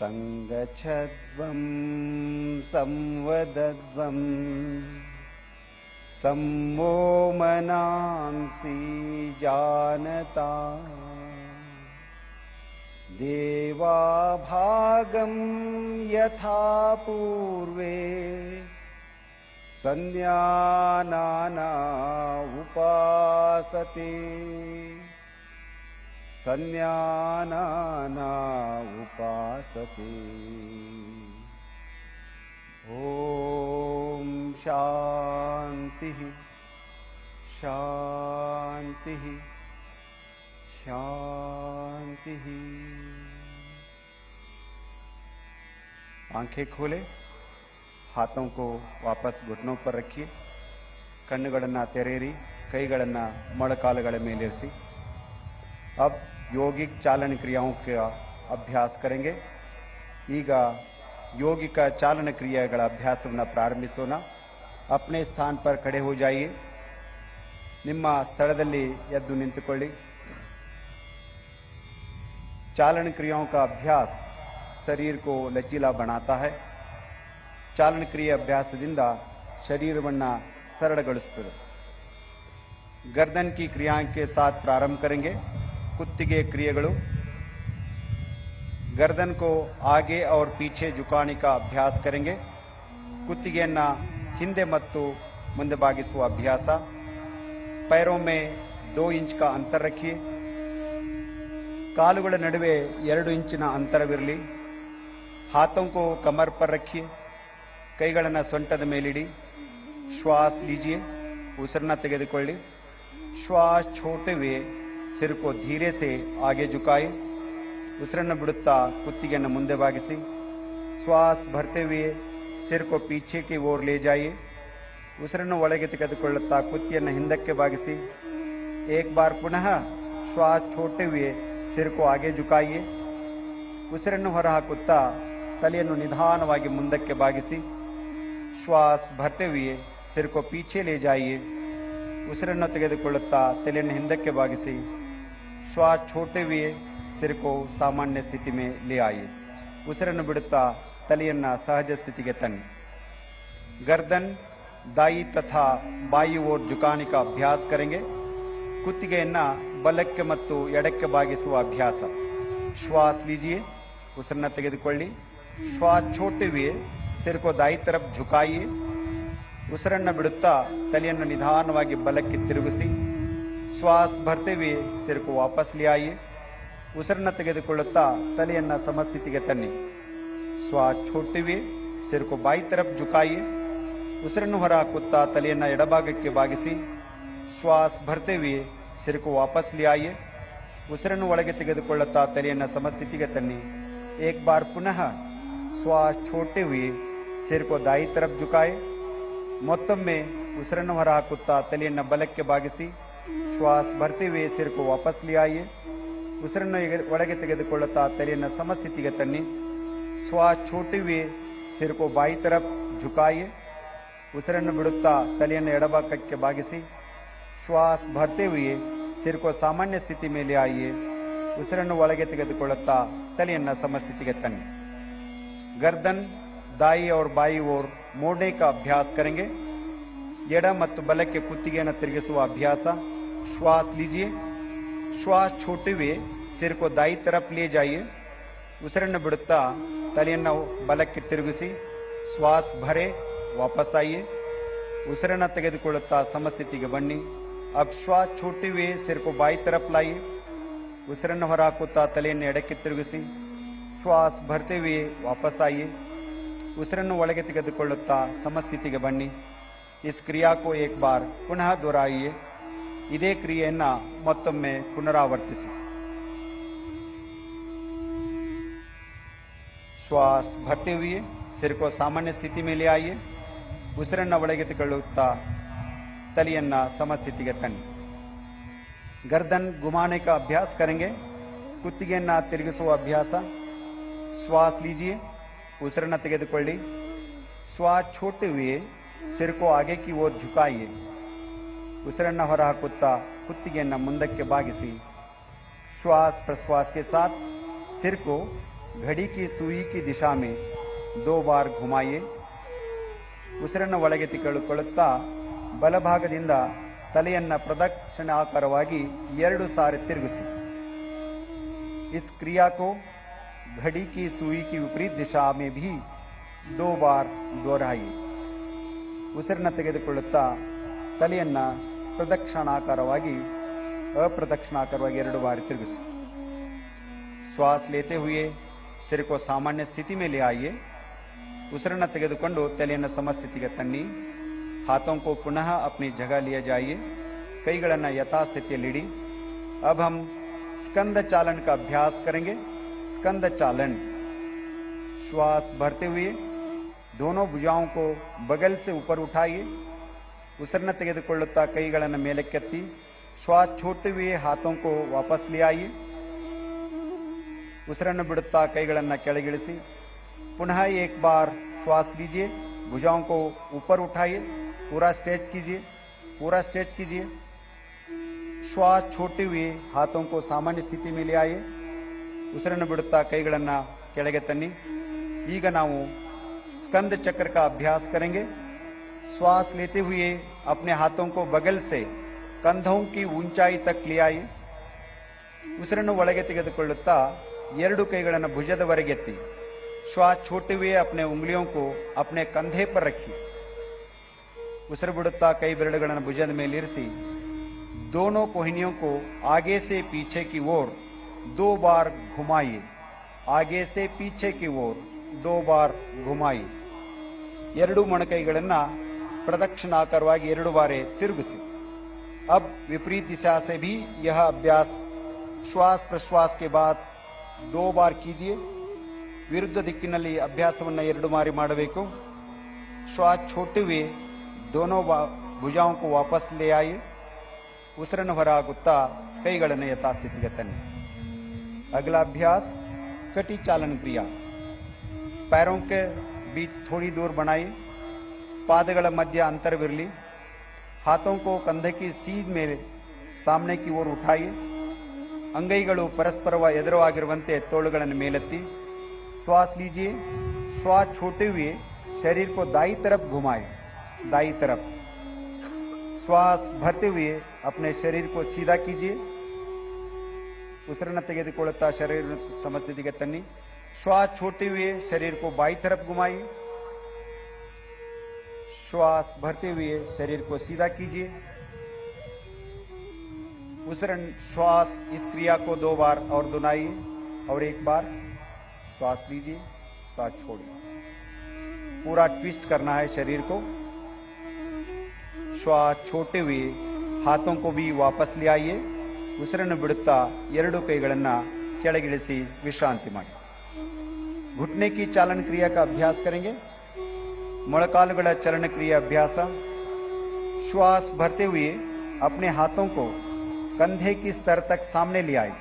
संगच्छध्वं संवदध्वं सम्मो मनांसि जानता देवाभागं यथा पूर्वे संज्ञानाना उपासते संज्ञानाना उपासते। ओम शांति शांति शांति। आंखें खोले, हाथों को वापस घुटनों पर रखिए, कಣ್ಣುಗಳನ್ನು ತೆರೆಯಿರಿ, ಕೈಗಳನ್ನು ಮೊಣಕಾಲುಗಳ ಮೇಲಿರಿಸಿ। अब योगिक चालन क्रियाओं का अभ्यास करेंगे। ಈಗ ಯೋಗಿಕ ಚಾಲನ ಕ್ರಿಯೆಗಳ ಅಭ್ಯಾಸವನ್ನು ಪ್ರಾರಂಭಿಸೋಣ। अपने स्थान पर खड़े हो जाइए। ನಿಮ್ಮ ಸ್ಥಳದಲ್ಲಿ ಎದ್ದು ನಿಂತುಕೊಳ್ಳಿ। चालन क्रियाओं का अभ्यास शरीर को लचीला बनाता है। चालन क्रिये अभ्यासದಿಂದ शरीरವನ್ನು सरलಗೊಳಿಸುತ್ತದೆ। गर्दन की क्रियाओं के साथ प्रारंभ करेंगे। कुत्तिगे क्रियेಗಳು। गर्दन को आगे और पीछे झुकाने का अभ्यास करेंगे। कुತ್ತಿಗೆಯನ್ನು ಹಿಂದೆ ಮತ್ತು ಮುಂದೆ ಬಾಗಿಸುವ ಅಭ್ಯಾಸ। पैरों में 2 इंच का अंतर रखिए। ಕಾಲುಗಳ ನಡುವೆ 2 ಇಂಚಿನ ಅಂತರವಿರಲಿ। हाथों को कमर पर रखिए। ಕೈಗಳನ್ನು ಸೊಂಟದ ಮೇಲಿಡಿ। श्वास लीजिए, उसिरನ್ನ ತೆಗೆದುಕೊಳ್ಳಿ। श्वास छोड़ते हुए सिर को धीरे से आगे झुकाए। उसिरನ್ನು बिड़ुत्ता कुತ್ತಿಗೆಯನ್ನು ಮುಂದೆ ಬಾಗಿಸಿ। श्वास भरते हुए सिर को पीछे की ओर ले जाइए। उसिरನ್ನು ಒಳಗೆ ತೆಗೆದುಕೊಳ್ಳುತ್ತಾ ಕುತ್ತಿಗೆಯನ್ನು ಹಿಂದಕ್ಕೆ ಬಾಗಿಸಿ। एक बार पुनः श्वास छोड़ते हुए सिर को आगे झुकाइए। उसिरನ್ನು ಹೊರಹಾಕುತ್ತಾ ತಲೆಯನ್ನು ನಿಧಾನವಾಗಿ ಮುಂದಕ್ಕೆ ಬಾಗಿಸಿ। श्वास भरते हुए सिर को पीछे ले जाइए। उसिरನ್ನು ತೆಗೆದುಕೊಳ್ಳುತ್ತಾ ತಲೆಯನ್ನು ಹಿಂದಕ್ಕೆ ಬಾಗಿಸಿ। श्वास छोड़ते हुए सिर को सामान्य स्थिति में ले आइए। उसिरನ್ನು बिड़ुत्ता तಲೆಯನ್ನು सहज स्थिति तन्नी। गर्दन दाई तथा बाई ओर झुकाने का अभ्यास करेंगे। ಕುತ್ತಿಗೆಯನ್ನು ಬಲಕ್ಕೆ ಮತ್ತು ಎಡಕ್ಕೆ ಬಾಗಿಸುವ ಅಭ್ಯಾಸ। श्वास लीजिए, उसिरನ್ನು ತೆಗೆದುಕೊಳ್ಳಿ। श्वास छोड़ते हुए सिर को दाई तरफ झुकाइए। उसिरನ್ನು बिड़ुत्ता तಲೆಯನ್ನು ನಿಧಾನವಾಗಿ ಬಲಕ್ಕೆ ತಿರುಗಿಸಿ। श्वास भरते हुए सिर को वापस ले आइए। उसिरನ್ನು ತೆಗೆದುಕೊಳ್ಳುತ್ತಾ ತಲೆಯನ್ನು ಸಮಸ್ಥಿತಿಗೆ ತನ್ನಿ। श्वास छोड़ते हुए सिर को बाई तरफ झुकाइए। उसिरನ್ನು ಹೊರಹಾಕುತ್ತಾ ತಲೆಯನ್ನು ಎಡಭಾಗಕ್ಕೆ ಬಾಗಿಸಿ। श्वास भरते हुए सिर को वापस ले आइए। उसिरನ್ನು ಒಳಗೆ ತೆಗೆದುಕೊಳ್ಳುತ್ತಾ ತಲೆಯನ್ನು ಸಮಸ್ಥಿತಿಗೆ ತನ್ನಿ। एक बार पुनः श्वास छोड़ते हुए सिर को दाई तरफ झुकाए। ಮತ್ತೊಮ್ಮೆ ಉಸಿರನ್ನು ಹೊರಹಾಕುತ್ತಾ ತಲೆಯನ್ನು ಬಲಕ್ಕೆ ಬಾಗಿಸಿ। श्वास भरते हुए सिर को वापस ले आइए। उसिरನ್ನು ಒಳಗೆ ತೆಗೆದುಕೊಳ್ಳುತ್ತಾ ತಲೆಯನ್ನು ಸಮಸ್ಥಿತಿಗೆ ತನ್ನಿ। श्वास छोड़ते हुए सिर को बाई तरफ झुकाइए। उसिरನ್ನು ಬಿಡುತ್ತಾ ತಲೆಯನ್ನು ಎಡಭಾಗಕ್ಕೆ ಬಾಗಿಸಿ। श्वास भरते हुए सिर को सामान्य स्थिति में ले आइए। उसिरನ್ನು ಒಳಗೆ ತೆಗೆದುಕೊಳ್ಳುತ್ತಾ ತಲೆಯನ್ನು ಸಮಸ್ಥಿತಿಗೆ ತನ್ನಿ। गर्दन दाई और बाई ओर मोड़ने का अभ्यास करेंगे। ಎಡ ಮತ್ತು ಬಲಕ್ಕೆ ಕುತ್ತಿಗೆಯನ್ನು ತಿರುಗಿಸುವ ಅಭ್ಯಾಸ। श्वास लीजिए। श्वास छोड़ते हुए सिर को दाई तरफ ले जाइए। उसिरನ್ನು ಬಿಡುತ್ತಾ ತಲೆಯನ್ನು ಬಲಕ್ಕೆ ತಿರುಗಿಸಿ। श्वास भरे, वापस आइए। उसिरನ್ನು ತೆಗೆದುಕೊಳ್ಳುತ್ತಾ ಸಮಸ್ಥಿತಿಗೆ ಬನ್ನಿ। अब श्वास छोड़ते हुए सिर को बाई तरफ लाइए। उसिरನ್ನು ಹೊರಹಾಕುತ್ತಾ ತಲೆಯನ್ನು ಎಡಕ್ಕೆ ತಿರುಗಿಸಿ। श्वास भरते हुए वापस आइए। उसिरನ್ನು ಒಳಗೆ ತೆಗೆದುಕೊಳ್ಳುತ್ತಾ ಸಮಸ್ಥಿತಿಗೆ ಬನ್ನಿ। इस क्रिया को एक बार पुनः दोहराइए। ಇದೇ ಕ್ರಿಯೆಯನ್ನು ಮತ್ತೊಮ್ಮೆ ಪುನರಾವರ್ತಿಸಿ। श्वास भरते हुए सिर को सामान्य स्थिति में ले आइए। उसिरನ್ನು ಒಳಗೆ ತೆಗೆದುಕೊಳ್ಳುತ್ತಾ तलियन्ना समस्थितिगे तन्नी। गर्दन घुमाने का अभ्यास करेंगे। कुತ್ತಿಗೆಯನ್ನು ತಿರುಗಿಸುವ अभ्यास। श्वास लीजिए, उसिरನ್ನು ತೆಗೆದುಕೊಳ್ಳಿ। श्वास छोड़ते हुए सिर को आगे की ओर झुकाइए। उसिरನ್ನು ಹೊರಹಾಕುತ್ತಾ ಕುತ್ತಿಗೆಯನ್ನು ಮುಂದಕ್ಕೆ ಬಾಗಿಸಿ। श्वास प्रश्वास के साथ सिर को घड़ी की सुई की दिशा में 2 ಬಾರ್ घुमाइए. ಉಸಿರನ್ನು ಒಳಗೆ ತೆಗೆದುಕೊಳ್ಳುತ್ತಾ ಬಲಭಾಗದಿಂದ ತಲೆಯನ್ನ ಪ್ರದಕ್ಷಿಣಾಕಾರವಾಗಿ 2 ಸಾರಿ ತಿರುಗಿಸಿ. इस क्रिया को घड़ी की सुई की विपरीत दिशा में भी 2 ಬಾರ್ दोहराइए. ಉಸಿರನ್ನು ತೆಗೆದುಕೊಳ್ಳುತ್ತಾ ತಲೆಯನ್ನ ಪ್ರದಕ್ಷಿಣಾಕಾರವಾಗಿ अप्रदक्षिणाकारವಾಗಿ 2 ಬಾರಿ ತಿರುಗಿಸಿ. श्वास लेते हुए सिर को सामान्य स्थिति में ले आइए. ಉಸಿರನ್ನು ತೆಗೆದುಕೊಂಡು ತಲೆಯನ್ನು ಸಮಸ್ಥಿತಿಗೆ ತನ್ನಿ. हाथों को पुनः अपनी जगह लिए जाइए. ಕೈಗಳನ್ನು ಯಥಾಸ್ಥಿತಿಯಲ್ಲಿಡಿ. अब हम स्कंद चालन का अभ्यास करेंगे. स्कंद चालन. श्वास भरते हुए दोनों भुजाओं को बगल से ऊपर उठाइए. ಉಸಿರನ್ನು ತೆಗೆದುಕೊಳ್ಳುತ್ತಾ ಕೈಗಳನ್ನು ಮೇಲಕ್ಕೆತ್ತಿ. श्वास छोड़ते हुए हाथों को वापस ले आइए. ಉಸಿರನ್ನು ಬಿಡುತ್ತಾ ಕೈಗಳನ್ನು ಕೆಳಗಿಳಿಸಿ. पुनः एक बार श्वास लीजिए. भुजाओं को ऊपर उठाइए. पूरा स्ट्रेच कीजिए. पूरा स्ट्रेच कीजिए. श्वास छोड़ते हुए हाथों को सामान्य स्थिति में ले आइए. ಉಸಿರನ್ನು ಬಿಡುತ್ತಾ ಕೈಗಳನ್ನು ಕೆಳಗೆ ತನ್ನಿ. ಈಗ ನಾವು स्कंद चक्र का अभ्यास करेंगे. श्वास लेते हुए अपने हाथों को बगल से कंधों की ऊंचाई तक ले आइए. ಉಸಿರನ್ನು ಒಳಗೆ ತೆಗೆದುಕೊಳ್ಳುತ್ತಾ 2 ಕೈಗಳನ್ನು ಭುಜದವರೆಗೆತ್ತಿ. श्वास छोड़ते हुए अपने उंगलियों को अपने कंधे पर रखिए. ಉಸಿರು ಬಿಡುತ್ತಾ ಕೈ ಬೆರಳುಗಳನ್ನು ಭುಜದ ಮೇಲೆ ಇರಿಸಿ. दोनों कोहनियों को आगे से पीछे की ओर 2 बार घुमाइए. आगे से पीछे की ओर 2 बार घुमाइए. 2 ಮೊಣಕೈಗಳನ್ನು ಪ್ರದಕ್ಷಿಣಾಕಾರವಾಗಿ 2 ಬಾರಿ ತಿರುಗಿಸಿ. अब विपरीत दिशा से भी यह अभ्यास श्वास प्रश्वास के बाद 2 बार कीजिए. विरुद्ध दिक्किನಲ್ಲಿ अभ्यासವನ್ನು 2 ಬಾರಿ ಮಾಡಬೇಕು. श्वास छोड़ते हुए दोनों भुजाओं को वापस ले आइए. ಉಸಿರನ್ನು ಹೊರಹಾಕುತ್ತಾ ಕೈಗಳನ್ನು ಯಥಾಸ್ಥಿತಿಗೆ ತನ್ನಿ. अगला अभ्यास कटी चालन क्रिया. पैरों के बीच थोड़ी दूर बनाइए. ಪಾದಗಳ ಮಧ್ಯ ಅಂತರವಿರಲಿ. हाथों को कंधे की सीध ಮೇಲೆ सामने की ओर उठाइए. ಅಂಗೈಗಳು ಪರಸ್ಪರ ಎದುರಾಗಿರುವಂತೆ ತೋಳುಗಳನ್ನು ಮೇಲೆತ್ತಿ. श्वास लीजिए. श्वास छोड़ते हुए शरीर को दाई तरफ घुमाएं. दाई तरफ. श्वास भरते हुए अपने शरीर को सीधा कीजिए. ಉಸಿರನ್ನು ತೆಗೆದುಕೊಳ್ಳುತ್ತಾ ಶರೀರ ಸಮಸ್ಥಿತಿಗೆ ತನ್ನಿ. श्वास छोड़ते हुए शरीर को बाई तरफ घुमाइए. श्वास भरते हुए शरीर को सीधा कीजिए. श्वास इस क्रिया को 2 बार और दोहराइए. और 1 बार श्वास लीजिए. श्वास छोड़िए. पूरा ट्विस्ट करना है शरीर को. श्वास छोड़ते हुए हाथों को भी वापस ले आइए. ಉಸಿರನ್ನು ಬಿಡುತ್ತಾ 2 ಕೈಗಳನ್ನು ಕೆಳಗಿಳಿಸಿ ವಿಶ್ರಾಂತಿ ಮಾಡಿ. घुटने की चालन क्रिया का अभ्यास करेंगे. ಮೊಳಕಾಲುಗಳ ಚಲನ ಕ್ರಿಯೆ अभ्यास. श्वास भरते हुए अपने हाथों को कंधे की स्तर तक सामने ले आए.